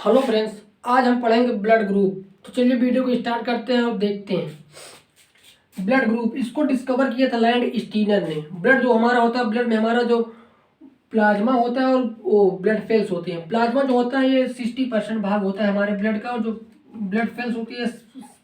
Hello friends, आज हम पढ़ेंगे ब्लड ग्रुप। तो चलिए वीडियो को स्टार्ट करते हैं और देखते हैं। ब्लड ग्रुप इसको डिस्कवर किया था लैंड स्टीनर ने। ब्लड जो हमारा होता है, ब्लड में हमारा जो प्लाज्मा होता है और वो ब्लड सेल्स होते हैं। प्लाज्मा जो होता है ये 60% भाग होता है हमारे ब्लड का, और जो ब्लड सेल्स होती है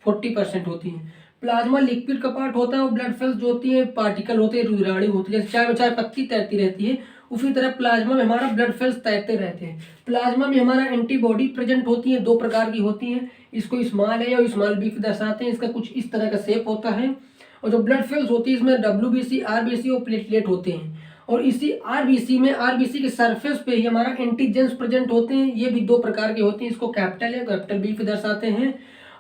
40% होती है। प्लाज्मा लिक्विड का पार्ट होता है और ब्लड सेल्स जो होती है पार्टिकल होते हैं, रुधिराणु होती है। जैसे चाय में चाय पत्ती तैरती रहती है, उसी तरह प्लाज्मा में हमारा ब्लड सेल्स तैरते रहते हैं। प्लाज्मा में हमारा एंटीबॉडी प्रेजेंट होती है, दो प्रकार की होती हैं। इसको स्मॉल ए और स्मॉल बी दर्शाते हैं। इसका कुछ इस तरह का शेप होता है। और जो ब्लड सेल्स होती है इसमें WBC, RBC और प्लेटलेट होते हैं। और इसी आरबीसी के सरफेस पे ही हमारा एंटीजेंस प्रेजेंट होते हैं। ये भी दो प्रकार के होते हैं। इसको कैपिटल ए कैपिटल बी पे दर्शाते हैं।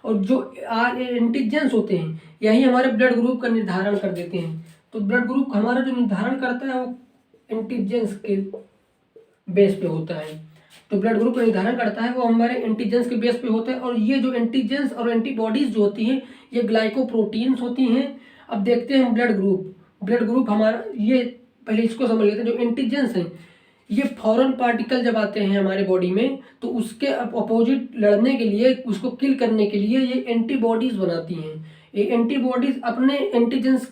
और जो एंटीजेंस होते हैं यही हमारे ब्लड ग्रुप का निर्धारण कर देते हैं। तो ब्लड ग्रुप हमारा जो निर्धारण करता है वो एंटीजेंस के बेस पे होता है। तो ब्लड ग्रुप का निर्धारण करता है वो हमारे एंटीजेंस के बेस पे होता है। और ये जो एंटीजेंस और एंटीबॉडीज जो होती हैं ये ग्लाइकोप्रोटीन्स होती हैं। अब देखते हैं ब्लड ग्रुप हमारा, ये पहले इसको समझ लेते हैं। जो एंटीजेंस हैं ये फॉरेन पार्टिकल जब आते हैं हमारे बॉडी में तो उसके अपोजिट लड़ने के लिए, उसको किल करने के लिए ये एंटीबॉडीज बनाती हैं। ये एंटीबॉडीज अपने एंटीजेंस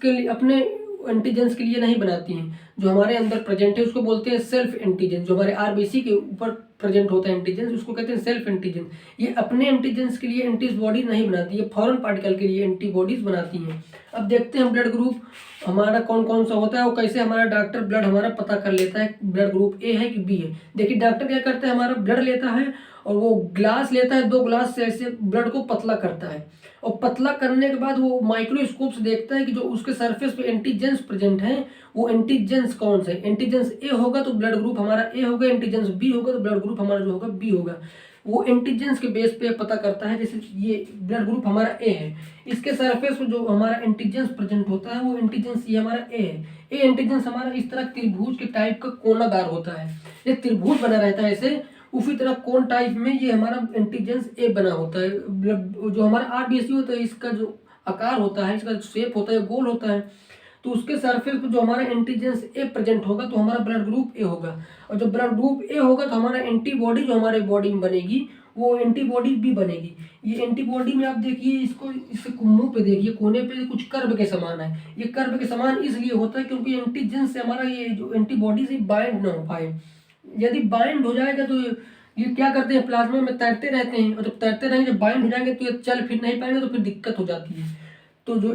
के लिए नहीं बनाती हैं। जो हमारे अंदर प्रेजेंट है उसको बोलते हैं सेल्फ एंटीजेंस। जो हमारे आरबीसी के ऊपर प्रेजेंट होता है एंटीजेंस उसको कहते हैं सेल्फ एंटीजेंस। ये अपने एंटीजेंस के लिए एंटीबॉडीज नहीं बनाती, ये फॉरेन पार्टिकल के लिए एंटीबॉडीज बनाती हैं। अब देखते हैं ब्लड ग्रुप हमारा कौन कौन सा होता है और कैसे हमारा डॉक्टर ब्लड हमारा पता कर लेता है ब्लड ग्रुप ए है कि बी है। देखिए डॉक्टर क्या करता है, हमारा ब्लड लेता है और वो ग्लास लेता है, 2 ग्लास से ऐसे ब्लड को पतला करता है। और पतला करने के बाद वो माइक्रोस्कोप से देखता है कि जो उसके सरफेस पे एंटीजेंस प्रेजेंट हैं वो एंटीजेंस कौन से। एंटीजेंस ए होगा तो ब्लड ग्रुप हमारा ए होगा, एंटीजेंस बी होगा तो ब्लड ग्रुप हमारा जो होगा बी होगा। वो एंटीजेंस के बेस पे पता करता है। जैसे ये ब्लड ग्रुप हमारा ए है, इसके सरफेस पे जो हमारा एंटीजेंस प्रेजेंट होता है वो एंटीजेंस ये हमारा ए है। ए एंटीजेंस हमारा इस तरह त्रिभुज के टाइप का कोनादार होता है। ये त्रिभुज बना रहता है ऐसे, उसी तरह कोन टाइप में ये हमारा एंटीजेंस ए बना होता है। जो हमारा आरबीसी होता है इसका जो आकार होता है, इसका शेप होता है गोल होता है। तो उसके सरफेस पर जो हमारा एंटीजेंस ए प्रेजेंट होगा तो हमारा ब्लड ग्रुप ए होगा। और जब ब्लड ग्रुप ए होगा तो हमारा एंटीबॉडी जो हमारे बॉडी में बनेगी वो एंटीबॉडी भी बनेगी। ये एंटीबॉडी में आप देखिए इसको, इसके मुंह पे देखिए कोने पे कुछ कर्व के समान है। ये कर्व के समान इसलिए होता है क्योंकि एंटीजेंस से हमारा ये जो एंटीबॉडी से बाइंड ना हो पाए। यदि बाइंड हो जाएगा तो ये क्या करते हैं, प्लाज्मा में तैरते रहते हैं। और जब तैरते रहेंगे, जब बाइंड हो जाएंगे तो ये चल फिर नहीं पाएंगे तो फिर दिक्कत हो जाती है। तो जो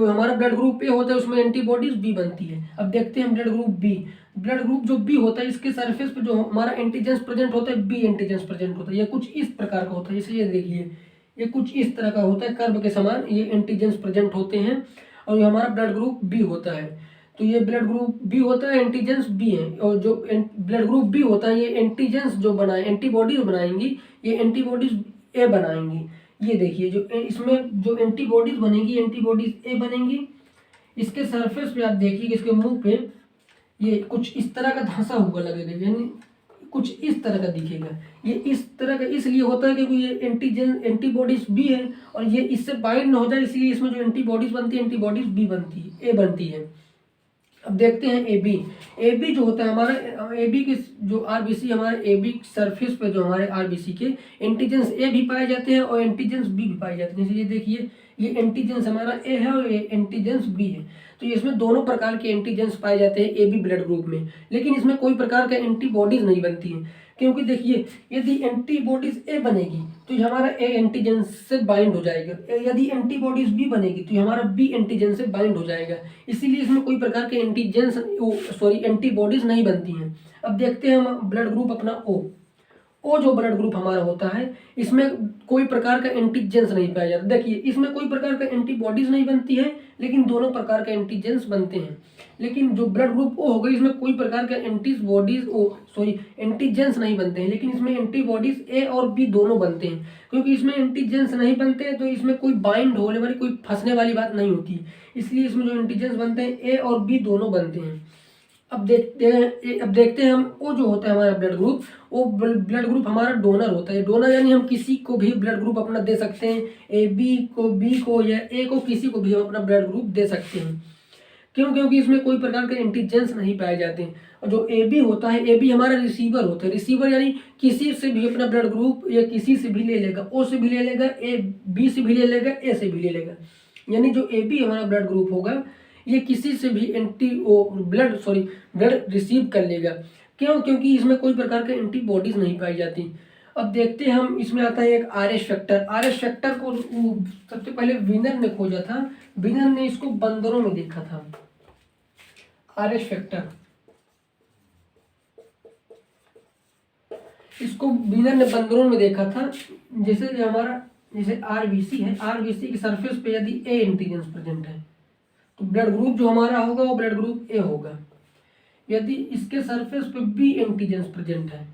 हमारा ब्लड ग्रुप ए होता है उसमें एंटीबॉडीज बी बनती है। अब देखते हैं blood group B. Blood group जो बी होता है इसके सरफेस पे जो हमारा एंटीजेंस प्रेजेंट होता है बी एंटीजेंस प्रेजेंट होता है। ये कुछ इस प्रकार का होता है, जैसे ये देखिए ये कुछ इस तरह का होता है कर्व के समान, ये एंटीजेंस प्रेजेंट होते हैं। और ये हमारा ब्लड ग्रुप बी होता है। तो ये ब्लड ग्रुप बी होता है, एंटीजेंस बी है। और जो ब्लड ग्रुप बी होता है ये एंटीजेंस जो बनाए एंटीबॉडीज बनाएंगी, ये एंटीबॉडीज ए बनाएंगी। ये देखिए जो इसमें जो एंटीबॉडीज बनेगी एंटीबॉडीज ए बनेंगी। इसके सरफेस पे आप देखिए कि इसके मुंह पे ये कुछ इस तरह का धंसा हुआ लगेगा, यानी कुछ इस तरह का दिखेगा। ये इस तरह का इसलिए होता है क्योंकि ये एंटीबॉडीज बी है और ये इससे बाइंड न हो जाए, इसलिए इसमें जो एंटीबॉडीज बनती है एंटीबॉडीज बी बनती है, ए बनती है। अब देखते हैं ए बी जो होता है हमारा ए बी के जो आरबीसी हमारे ए बी सरफेस पे जो हमारे आरबीसी के एंटीजेंस ए भी पाए जाते हैं और एंटीजेंस बी भी पाए जाते हैं। जैसे ये देखिए ये एंटीजेंस हमारा ए है और ये एंटीजेंस बी है। तो इसमें दोनों प्रकार के एंटीजेंस पाए जाते हैं ए बी ब्लड ग्रुप में। लेकिन इसमें कोई प्रकार का एंटीबॉडीज नहीं बनती हैं क्योंकि देखिए यदि एंटीबॉडीज ए बनेगी तो ये हमारा ए एंटीजन से बाइंड हो जाएगा। यदि एंटीबॉडीज बी बनेगी तो ये हमारा बी एंटीजन से बाइंड हो जाएगा। इसीलिए इसमें कोई प्रकार के एंटीबॉडीज नहीं बनती हैं। अब देखते हैं हम ब्लड ग्रुप अपना ओ जो ब्लड ग्रुप हमारा होता है इसमें कोई प्रकार का एंटीजेंस नहीं पाया जाता। देखिए इसमें कोई प्रकार का एंटीबॉडीज नहीं बनती है लेकिन दोनों प्रकार के एंटीजेंस बनते हैं। लेकिन जो ब्लड ग्रुप ओ होगा इसमें कोई प्रकार का एंटीजेंस नहीं बनते हैं, लेकिन इसमें एंटीबॉडीज ए और बी दोनों बनते हैं। क्योंकि इसमें एंटीजेंस नहीं बनते हैं तो इसमें कोई बाइंड होने वाली, कोई फंसने वाली बात नहीं होती, इसलिए इसमें जो एंटीजेंस बनते हैं ए और बी दोनों बनते हैं। अब देखते हैं हम ओ जो होता है हमारा ब्लड ग्रुप, वो ब्लड ग्रुप हमारा डोनर होता है। डोनर यानी हम किसी को भी ब्लड ग्रुप अपना दे सकते हैं, ए बी को, बी को या ए को, किसी को भी हम अपना ब्लड ग्रुप दे सकते हैं। क्यों? क्योंकि इसमें कोई प्रकार के एंटीजेंस नहीं पाए जाते हैं। और जो ए बी होता है, ए बी हमारा रिसीवर होता है। रिसीवर यानी किसी से भी अपना ब्लड ग्रुप या किसी से भी ले लेगा, ओ से भी ले लेगा, ए बी से भी ले लेगा, ए से भी ले लेगा। यानी जो ए बी हमारा ब्लड ग्रुप होगा, ये किसी से भी ब्लड रिसीव कर लेगा। क्यों? क्योंकि इसमें कोई प्रकार के एंटीबॉडीज नहीं पाई जाती। अब देखते हैं हम, इसमें आता है एक R H factor. R H factor को सबसे पहले विनर ने खोजा था। विनर ने इसको बंदरों में देखा था। आर एच फैक्टर इसको विनर ने बंदरों में देखा था। जैसे आरबीसी है, आरबीसी की सरफेस पे यदि ए एंटीजेंस प्रेजेंट है तो ब्लड ग्रुप जो हमारा होगा वो ब्लड ग्रुप ए होगा। यदि इसके सरफेस पे बी एंटीजेंस प्रेजेंट है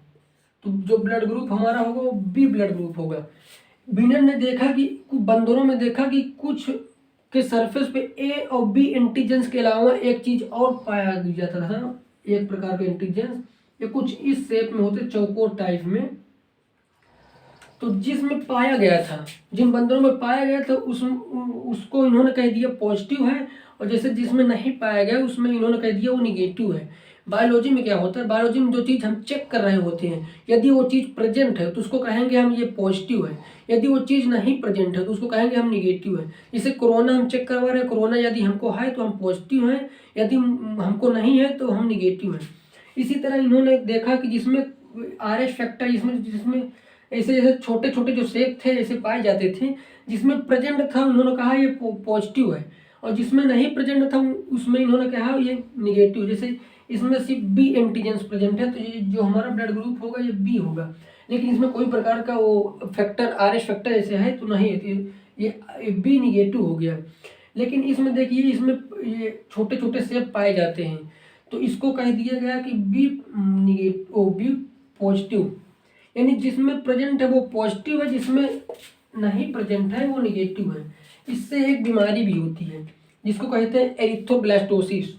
तो जो ब्लड ग्रुप हमारा होगा वो बी ब्लड ग्रुप होगा। विनर ने देखा कि बंदरों में देखा कि कुछ के सरफेस पे ए और बी एंटीजेंस के अलावा एक चीज और पाया जाता था, एक प्रकार के एंटीजेंस। ये कुछ इस शेप में होते, चौकोर टाइप में। तो जिसमें पाया गया था, जिन बंदरों में पाया गया था उसको इन्होंने कह दिया पॉजिटिव है, और जैसे जिसमें नहीं पाया गया उसमें इन्होंने कह दिया वो निगेटिव है। बायोलॉजी में क्या होता है, बायोलॉजी में जो चीज़ हम चेक कर रहे होते हैं, यदि वो चीज़ प्रेजेंट है तो उसको कहेंगे हम ये पॉजिटिव है, यदि वो चीज़ नहीं प्रेजेंट है तो उसको कहेंगे हम निगेटिव है। जैसे कोरोना हम चेक करवा रहे हैं, कोरोना यदि हमको है तो हम पॉजिटिव हैं, यदि हमको नहीं है तो हम निगेटिव हैं। इसी तरह इन्होंने देखा कि जिसमें आर एच फैक्टर, जिसमें ऐसे जैसे छोटे छोटे जो शेप थे ऐसे पाए जाते थे, जिसमें प्रेजेंट था उन्होंने कहा ये पॉजिटिव है, और जिसमें नहीं प्रेजेंट था उसमें इन्होंने कहा ये निगेटिव। जैसे इसमें सिर्फ बी एंटीजेंस प्रेजेंट है तो ये जो हमारा ब्लड ग्रुप होगा ये बी होगा, लेकिन इसमें कोई प्रकार का वो फैक्टर आर एच फैक्टर ऐसे है तो नहीं है, तो ये बी निगेटिव हो गया। लेकिन इसमें देखिए, इसमें ये छोटे छोटे शेप पाए जाते हैं तो इसको कह दिया गया कि बी निगेटिव, बी पॉजिटिव। यानी जिसमें प्रेजेंट है वो पॉजिटिव है, जिसमें नहीं प्रेजेंट है वो निगेटिव है। इससे एक बीमारी भी होती है जिसको कहते हैं एरिथ्रोब्लास्टोसिस।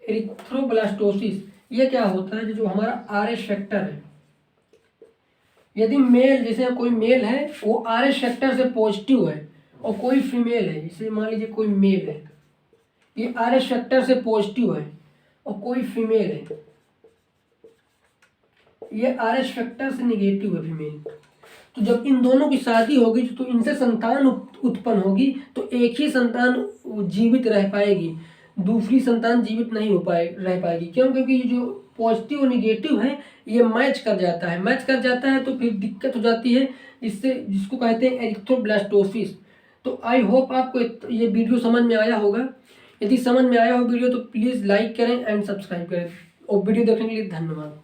एरिथ्रोब्लास्टोसिस ये क्या होता है, जो हमारा आर एच फैक्टर है, यदि मेल, जैसे कोई मेल है वो आर एच फैक्टर से पॉजिटिव है, और कोई फीमेल है, जैसे मान लीजिए कोई मेल है, ये आर एच फैक्टर से पॉजिटिव है, और कोई फीमेल है, ये आर एच फैक्टर से निगेटिव है, फीमेल। तो जब इन दोनों की शादी होगी तो इनसे संतान उत्पन्न होगी, तो एक ही संतान जीवित रह पाएगी, दूसरी संतान जीवित नहीं रह पाएगी। क्यों? क्योंकि ये जो पॉजिटिव और निगेटिव है ये मैच कर जाता है तो फिर दिक्कत हो जाती है, जिसको कहते हैं एरिथ्रोब्लास्टोसिस। तो आई होप आपको ये वीडियो समझ में आया होगा। यदि समझ में आया हो वीडियो तो प्लीज़ लाइक करें एंड सब्सक्राइब करें, और वीडियो देखने के लिए धन्यवाद।